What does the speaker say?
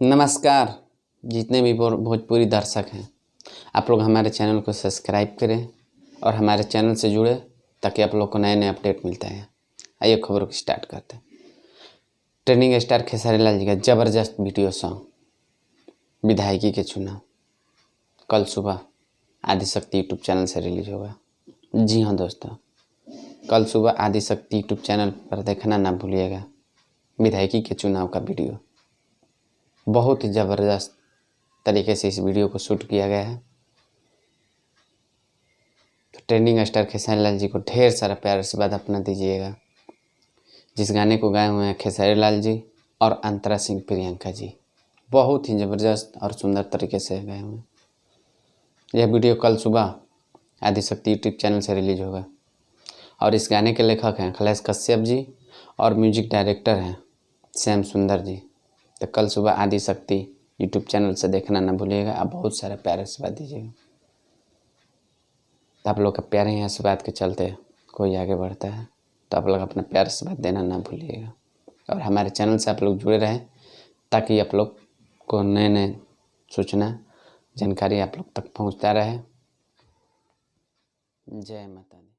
नमस्कार। जितने भी भोजपुरी दर्शक हैं, आप लोग हमारे चैनल को सब्सक्राइब करें और हमारे चैनल से जुड़े ताकि आप लोग को नए नए अपडेट मिलते हैं। आइए खबरों को स्टार्ट करते हैं। ट्रेंडिंग स्टार खेसारी लाल जी का ज़बरदस्त वीडियो सॉन्ग विधायकी के चुनाव कल सुबह आदिशक्ति यूट्यूब चैनल से रिलीज होगा। जी हाँ दोस्तों, कल सुबह आदिशक्ति यूट्यूब चैनल पर देखना ना भूलिएगा विधायकी के चुनाव का वीडियो। बहुत ही ज़बरदस्त तरीके से इस वीडियो को शूट किया गया है। तो ट्रेंडिंग स्टार खेसारी लाल जी को ढेर सारा प्यार आशीर्वाद अपना दीजिएगा। जिस गाने को गाए हुए हैं खेसारी लाल जी और अंतरा सिंह प्रियंका जी, बहुत ही ज़बरदस्त और सुंदर तरीके से गाए हुए हैं। यह वीडियो कल सुबह आदिशक्ति यूट्यूब चैनल से रिलीज होगा और इस गाने के लेखक हैं अखिलेश कश्यप जी और म्यूजिक डायरेक्टर हैं श्याम सुंदर जी। तो कल सुबह आदिशक्ति यूट्यूब चैनल से देखना ना भूलिएगा। आप बहुत सारा प्यार आशीर्वाद दीजिएगा। तो आप लोग का प्यार ही आशीर्वाद के चलते कोई आगे बढ़ता है, तो आप लोग अपना प्यार आशीर्वाद देना ना भूलिएगा और हमारे चैनल से आप लोग जुड़े रहें ताकि आप लोग को नए नए सूचना जानकारी आप लोग तक पहुंचता रहे। जय माता दी।